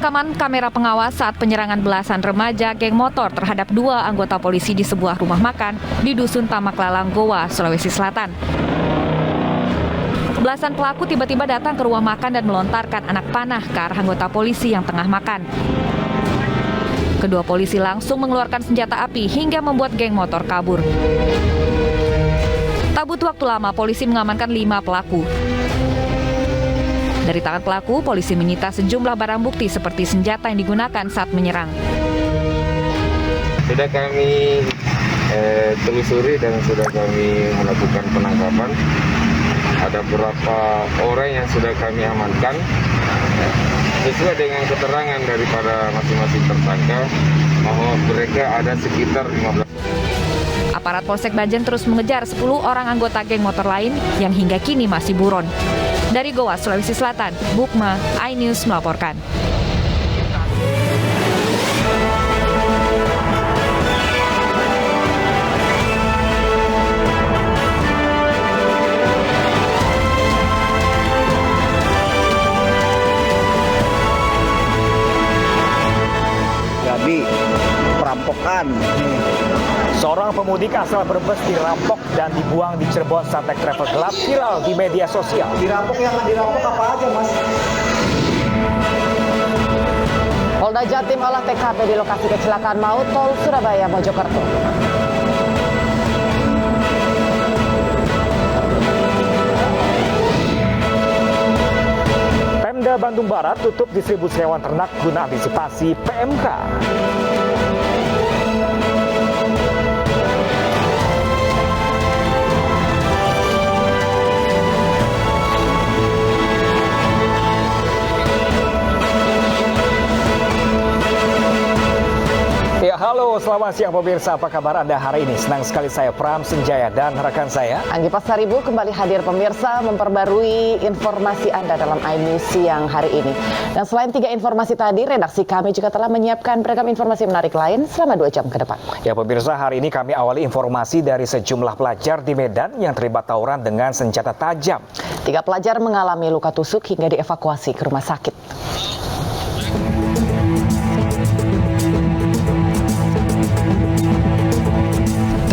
rekaman kamera pengawas saat penyerangan belasan remaja geng motor terhadap 2 anggota polisi di sebuah rumah makan di Dusun Tamak Lalang, Goa, Sulawesi Selatan. Belasan pelaku tiba-tiba datang ke rumah makan dan melontarkan anak panah ke arah anggota polisi yang tengah makan. Kedua polisi langsung mengeluarkan senjata api hingga membuat geng motor kabur. Tak butuh waktu lama, polisi mengamankan 5 pelaku. Dari tangan pelaku, polisi menyita sejumlah barang bukti seperti senjata yang digunakan saat menyerang. Sudah kami telusuri dan sudah kami melakukan penangkapan. Ada beberapa orang yang sudah kami amankan. Sesuai dengan keterangan daripada masing-masing tersangka bahwa mereka ada sekitar 15. Aparat Polsek Banjen terus mengejar 10 orang anggota geng motor lain yang hingga kini masih buron. Dari Goa, Sulawesi Selatan, Bukma, iNews melaporkan. Jadi perampokan. Seorang pemudik asal Brebes dirampok dan dibuang di Cirebon saat naik travel gelap viral di media sosial. Dirampok yang dirampok apa aja, Mas? Polda Jatim olah TKP di lokasi kecelakaan maut tol Surabaya Mojokerto. Pemda Bandung Barat tutup distribusi hewan ternak guna antisipasi PMK. Ya, halo, selamat siang pemirsa. Apa kabar Anda hari ini? Senang sekali saya Pram Senjaya dan rekan saya Anggi Pasaribu kembali hadir pemirsa memperbarui informasi Anda dalam iNews siang hari ini. Dan selain 3 informasi tadi, redaksi kami juga telah menyiapkan beragam informasi menarik lain selama 2 jam ke depan. Ya pemirsa, hari ini kami awali informasi dari sejumlah pelajar di Medan yang terlibat tawuran dengan senjata tajam. 3 pelajar mengalami luka tusuk hingga dievakuasi ke rumah sakit.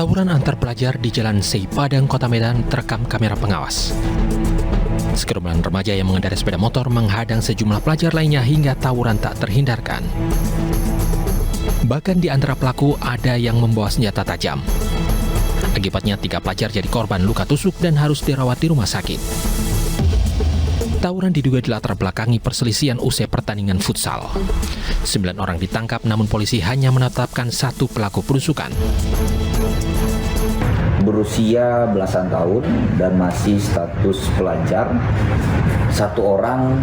Tawuran antar pelajar di Jalan Sei Padang, Kota Medan terekam kamera pengawas. Segerombolan remaja yang mengendarai sepeda motor menghadang sejumlah pelajar lainnya hingga tawuran tak terhindarkan. Bahkan di antara pelaku ada yang membawa senjata tajam. Akibatnya 3 pelajar jadi korban luka tusuk dan harus dirawat di rumah sakit. Tawuran diduga dilatar belakangi perselisihan usai pertandingan futsal. 9 orang ditangkap namun polisi hanya menetapkan 1 pelaku perusukan. Berusia belasan tahun dan masih status pelajar. 1 orang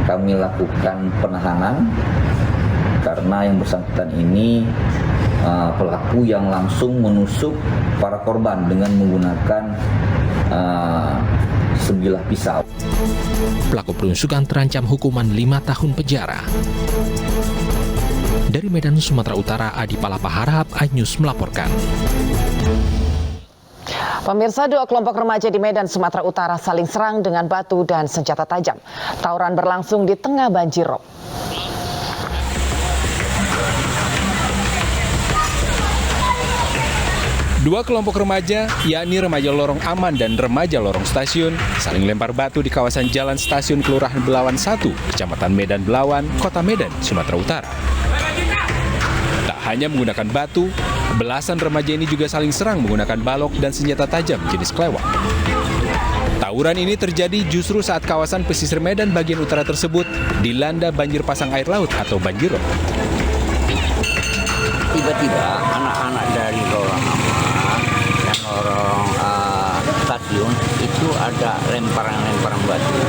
kami lakukan penahanan karena yang bersangkutan ini pelaku yang langsung menusuk para korban dengan menggunakan sebilah pisau. Pelaku perusukan terancam hukuman 5 tahun penjara. Dari Medan, Sumatera Utara, Adi Palapa Harahap, iNews melaporkan. Pemirsa, 2 kelompok remaja di Medan, Sumatera Utara saling serang dengan batu dan senjata tajam. Tawuran berlangsung di tengah banjirop. Dua kelompok remaja, yakni remaja Lorong Aman dan remaja Lorong Stasiun, saling lempar batu di kawasan Jalan Stasiun Kelurahan Belawan 1, Kecamatan Medan Belawan, Kota Medan, Sumatera Utara. Tak hanya menggunakan batu, belasan remaja ini juga saling serang menggunakan balok dan senjata tajam jenis klewak. Tawuran ini terjadi justru saat kawasan pesisir Medan bagian utara tersebut dilanda banjir pasang air laut atau banjirop. Tiba-tiba anak-anak dari Lorong Aman dan Lorong Stasiun itu ada lemparan-lemparan batu.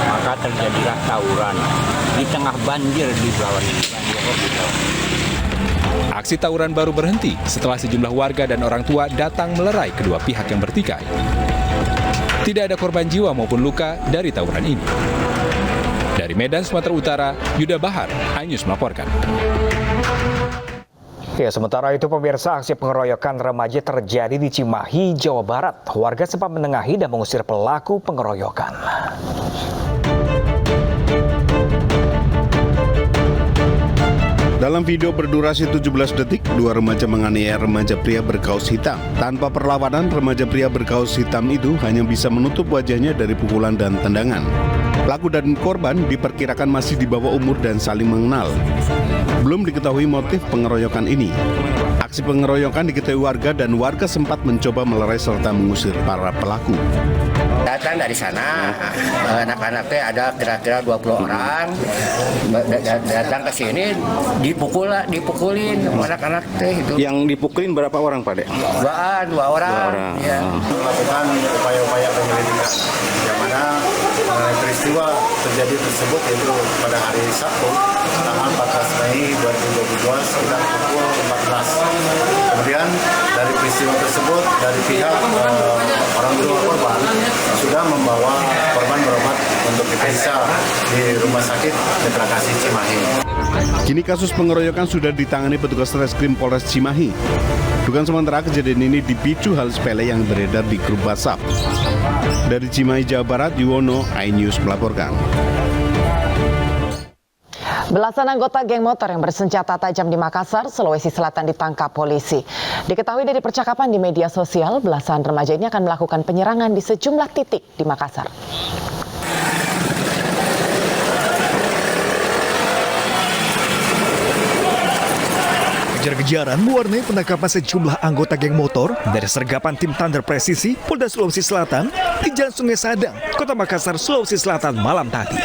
Maka terjadilah tawuran di tengah banjir di Belawan ini. Aksi tawuran baru berhenti setelah sejumlah warga dan orang tua datang melerai kedua pihak yang bertikai. Tidak ada korban jiwa maupun luka dari tawuran ini. Dari Medan, Sumatera Utara, Yuda Bahar, iNews melaporkan. Ya, sementara itu pemirsa, aksi pengeroyokan remaja terjadi di Cimahi, Jawa Barat. Warga sempat menengahi dan mengusir pelaku pengeroyokan. Dalam video berdurasi 17 detik, dua remaja menganiaya remaja pria berkaos hitam. Tanpa perlawanan, remaja pria berkaos hitam itu hanya bisa menutup wajahnya dari pukulan dan tendangan. Pelaku dan korban diperkirakan masih di bawah umur dan saling mengenal. Belum diketahui motif pengeroyokan ini. Aksi pengeroyokan diketahui warga dan warga sempat mencoba melerai serta mengusir para pelaku. Datang dari sana, anak-anaknya ada kira-kira 20 orang, datang ke sini dipukulin anak-anak teh itu. Yang dipukulin berapa orang, Pak Dek? Dua orang. Ya. Melakukan upaya-upaya penyelidikan, yang mana peristiwa terjadi tersebut yaitu pada hari Sabtu, tanggal 14 Mei 2022 sekitar pukul 14. Kemudian dari peristiwa tersebut dari pihak orang tua korban sudah membawa korban berobat untuk diperiksa di Rumah Sakit Mitra Kasih Cimahi. Kini kasus pengeroyokan sudah ditangani petugas Reskrim Polres Cimahi. Dugaan sementara kejadian ini dipicu hal sepele yang beredar di grup WhatsApp. Dari Cimahi, Jawa Barat, Yuwono, iNews melaporkan. Belasan anggota geng motor yang bersenjata tajam di Makassar, Sulawesi Selatan ditangkap polisi. Diketahui dari percakapan di media sosial, belasan remaja ini akan melakukan penyerangan di sejumlah titik di Makassar. Kejar-kejaran mewarnai penangkapan sejumlah anggota geng motor dari sergapan tim Thunder Presisi, Polda Sulawesi Selatan di Jalan Sungai Sadang, Kota Makassar, Sulawesi Selatan malam tadi.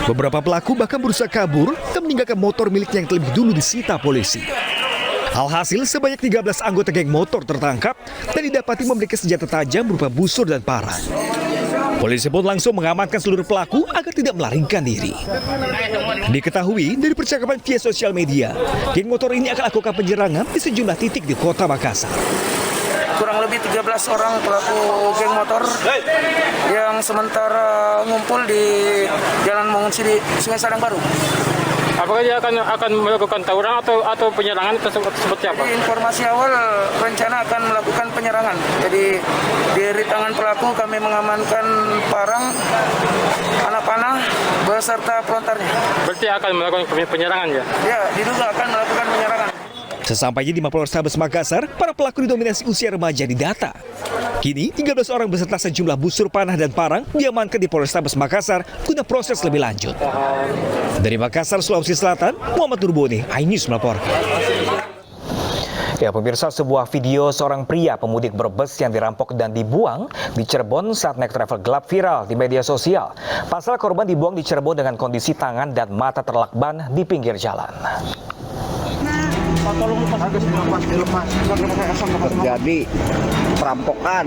Beberapa pelaku bahkan berusaha kabur dan meninggalkan motor miliknya yang terlebih dulu disita polisi. Alhasil, sebanyak 13 anggota geng motor tertangkap dan didapati memiliki senjata tajam berupa busur dan parang. Polisi pun langsung mengamankan seluruh pelaku agar tidak melarikan diri. Diketahui dari percakapan via sosial media, geng motor ini akan lakukan penyerangan di sejumlah titik di Kota Makassar. Kurang lebih 13 orang pelaku geng motor yang sementara ngumpul di Jalan Mengungsi di Sungai Sadang Baru. Apakah dia akan melakukan tawuran atau penyerangan seperti apa? Jadi, informasi awal rencana akan melakukan penyerangan. Jadi di tangan pelaku kami mengamankan parang, anak panah beserta pelontarnya. Berarti akan melakukan penyerangan ya? Ya, diduga akan melakukan penyerangan. Sesampainya di Mapolrestabes Makassar, para pelaku didominasi usia remaja didata. Kini, 13 orang beserta sejumlah busur panah dan parang diamankan di Polrestabes Makassar guna proses lebih lanjut. Dari Makassar, Sulawesi Selatan, Muhammad Nurboni, iNews melaporkan. Ya, pemirsa, sebuah video seorang pria pemudik Brebes yang dirampok dan dibuang di Cirebon saat naik travel gelap viral di media sosial. Pasal korban dibuang di Cirebon dengan kondisi tangan dan mata terlakban di pinggir jalan. Terjadi perampokan.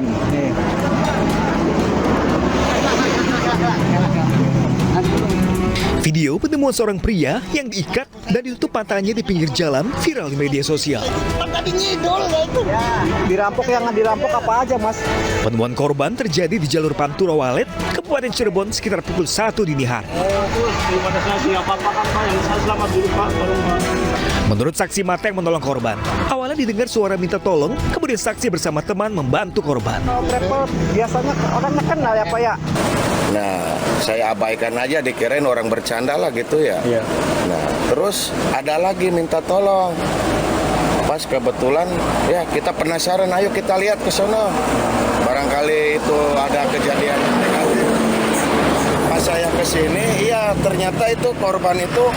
Video penemuan seorang pria yang diikat dan ditutup matanya di pinggir jalan viral di media sosial. Dirampok, yang dirampok apa aja, Mas? Penemuan korban terjadi di jalur Pantura Walet, Kabupaten Cirebon sekitar pukul 1 dini hari. Menurut saksi mata yang menolong korban, awalnya didengar suara minta tolong, kemudian saksi bersama teman membantu korban. Travel biasanya orangnya kenal ya, Pak ya? Nah, saya abaikan aja, dikirain orang bercanda lah gitu ya. Nah, terus ada lagi minta tolong. Pas kebetulan, ya kita penasaran, ayo kita lihat ke sana. Barangkali itu ada kejadian. Pas saya ke sini, iya ternyata itu korban itu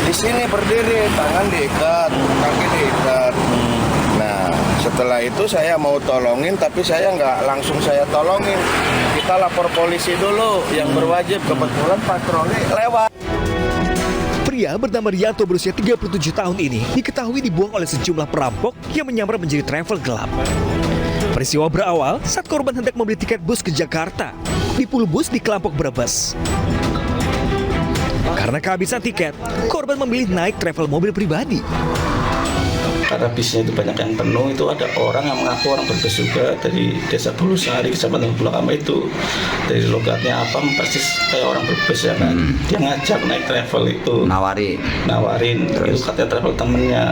di sini berdiri, tangan diikat, kaki diikat. Nah, setelah itu saya mau tolongin, tapi saya nggak langsung saya tolongin. Kita lapor polisi dulu yang berwajib, kebetulan patroli lewat. Pria bernama Rianto berusia 37 tahun ini diketahui dibuang oleh sejumlah perampok yang menyamar menjadi travel gelap. Peristiwa berawal saat korban hendak membeli tiket bus ke Jakarta di Pulau Bus di Kelampok, Brebes. Karena kehabisan tiket, korban memilih naik travel mobil pribadi. Karena bisnya itu banyak yang penuh, itu ada orang yang mengaku orang Brebes juga dari desa Bulusari, kecamatan Bulakama itu. Dari logatnya apa, pasti kayak orang Brebes ya kan. Dia ngajak naik travel itu. Nawarin, terus itu katanya travel temennya.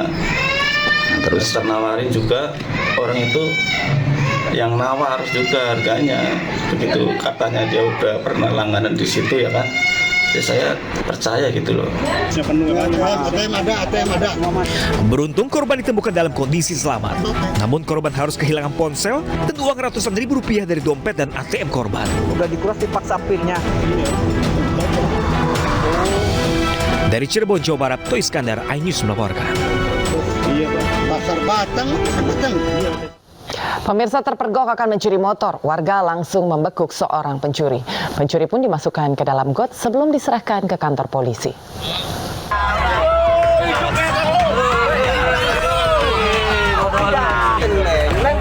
Terus nawarin juga orang itu yang nawar juga harganya. Begitu katanya dia udah pernah langganan di situ ya kan. ya saya percaya gitu loh. ATM ada. Beruntung korban ditemukan dalam kondisi selamat. Namun korban harus kehilangan ponsel dan uang ratusan ribu rupiah dari dompet dan ATM korban. Udah dikuras dipaksa pinnya. Dari Cirebon, Jawa Barat, To Iskandar, iNews melaporkan. Pasar Batang. Pemirsa, terpergok akan mencuri motor. Warga langsung membekuk seorang pencuri. Pencuri pun dimasukkan ke dalam got sebelum diserahkan ke kantor polisi.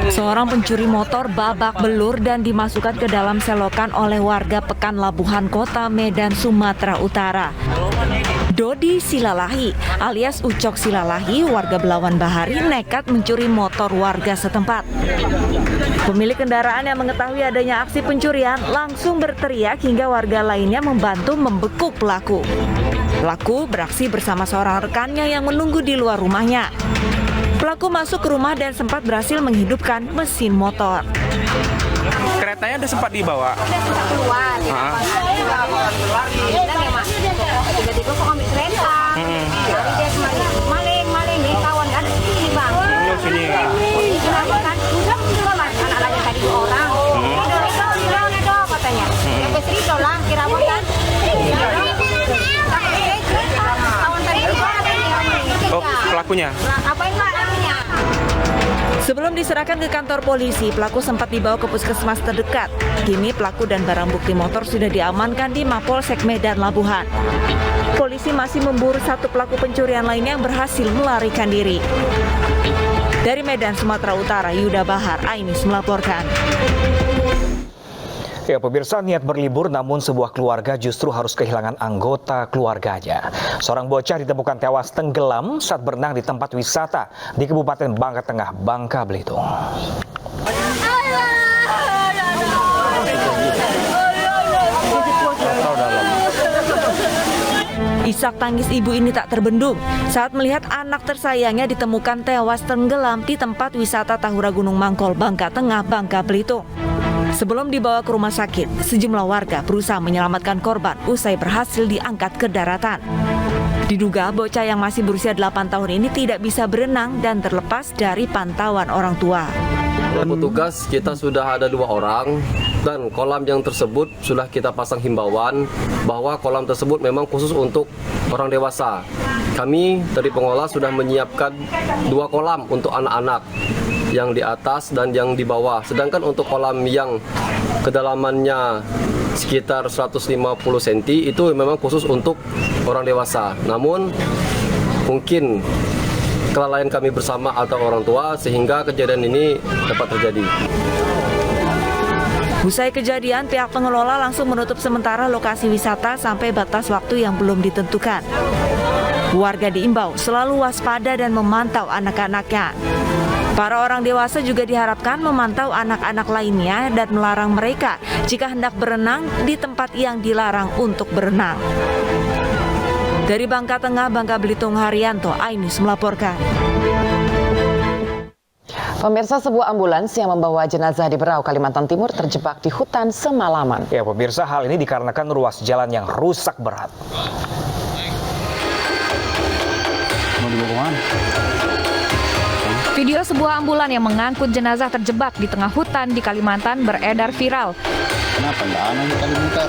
Seorang pencuri motor babak belur dan dimasukkan ke dalam selokan oleh warga Pekan Labuhan Kota, Medan, Sumatera Utara. Dodi Silalahi alias Ucok Silalahi, warga Belawan Bahari, nekat mencuri motor warga setempat. Pemilik kendaraan yang mengetahui adanya aksi pencurian langsung berteriak hingga warga lainnya membantu membekuk pelaku. Pelaku beraksi bersama seorang rekannya yang menunggu di luar rumahnya. Pelaku masuk ke rumah dan sempat berhasil menghidupkan mesin motor. Keretanya udah sempat dibawa. Keluar. Tiba-tiba kok ambil kereta. Jadi dia maling nih kawan kan sini bang. Sini. Kenapa kan? Udah anak lagi tadi 2 orang. Ridho katanya. Sampai Ridho lah kira kan. Kawan tadi juga Oh, pelakunya. Apain Pak namanya? Sebelum diserahkan ke kantor polisi, pelaku sempat dibawa ke puskesmas terdekat. Kini pelaku dan barang bukti motor sudah diamankan di Mapolsek Medan Labuhan. Polisi masih memburu satu pelaku pencurian lainnya yang berhasil melarikan diri. Dari Medan, Sumatera Utara, Yuda Bahar, iNews melaporkan. Ya, pemirsa, niat berlibur namun sebuah keluarga justru harus kehilangan anggota keluarganya. Seorang bocah ditemukan tewas tenggelam saat berenang di tempat wisata di Kabupaten Bangka Tengah, Bangka Belitung. Isak tangis ibu ini tak terbendung saat melihat anak tersayangnya ditemukan tewas tenggelam di tempat wisata Tahura Gunung Mangkol, Bangka Tengah, Bangka Belitung. Sebelum dibawa ke rumah sakit, sejumlah warga berusaha menyelamatkan korban usai berhasil diangkat ke daratan. Diduga bocah yang masih berusia 8 tahun ini tidak bisa berenang dan terlepas dari pantauan orang tua. Petugas kita sudah ada 2 orang dan kolam yang tersebut sudah kita pasang himbauan bahwa kolam tersebut memang khusus untuk orang dewasa. Kami dari pengelola sudah menyiapkan 2 kolam untuk anak-anak, yang di atas dan yang di bawah. Sedangkan untuk kolam yang kedalamannya sekitar 150 cm itu memang khusus untuk orang dewasa. Namun mungkin kelalaian kami bersama atau orang tua sehingga kejadian ini dapat terjadi. Usai kejadian, pihak pengelola langsung menutup sementara lokasi wisata sampai batas waktu yang belum ditentukan. Warga diimbau selalu waspada dan memantau anak-anaknya. Para orang dewasa juga diharapkan memantau anak-anak lainnya dan melarang mereka jika hendak berenang di tempat yang dilarang untuk berenang. Dari Bangka Tengah, Bangka Belitung, Haryanto, iNews melaporkan. Pemirsa, sebuah ambulans yang membawa jenazah di Berau, Kalimantan Timur terjebak di hutan semalaman. Ya, pemirsa, hal ini dikarenakan ruas jalan yang rusak berat. Mau dibawa kemana? Video sebuah ambulan yang mengangkut jenazah terjebak di tengah hutan di Kalimantan beredar viral.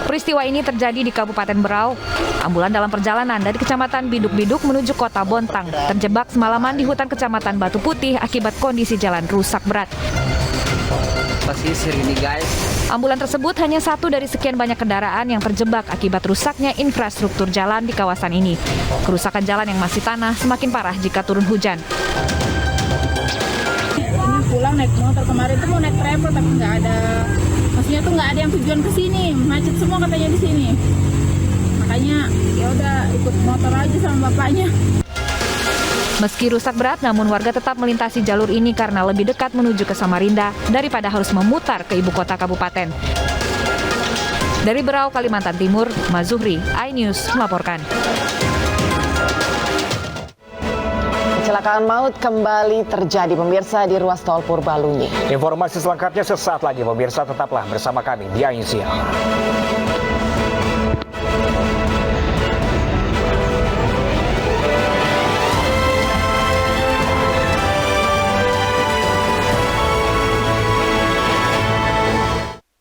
Peristiwa ini terjadi di Kabupaten Berau. Ambulan dalam perjalanan dari Kecamatan Biduk-Biduk menuju Kota Bontang terjebak semalaman di hutan Kecamatan Batu Putih akibat kondisi jalan rusak berat. Pesisir ini guys. Ambulan tersebut hanya satu dari sekian banyak kendaraan yang terjebak akibat rusaknya infrastruktur jalan di kawasan ini. Kerusakan jalan yang masih tanah semakin parah jika turun hujan. Pulang naik motor kemarin tuh mau naik travel tapi nggak ada, maksudnya tuh nggak ada yang tujuan ke sini, macet semua katanya di sini. Makanya ya udah ikut motor aja sama bapaknya. Meski rusak berat, namun warga tetap melintasi jalur ini karena lebih dekat menuju ke Samarinda daripada harus memutar ke ibu kota kabupaten. Dari Berau, Kalimantan Timur, Mazuhri, iNews melaporkan. Kecelakaan maut kembali terjadi, pemirsa, di ruas tol Purbalunyi. Informasi selengkapnya sesaat lagi, pemirsa, tetaplah bersama kami di iNews Siang.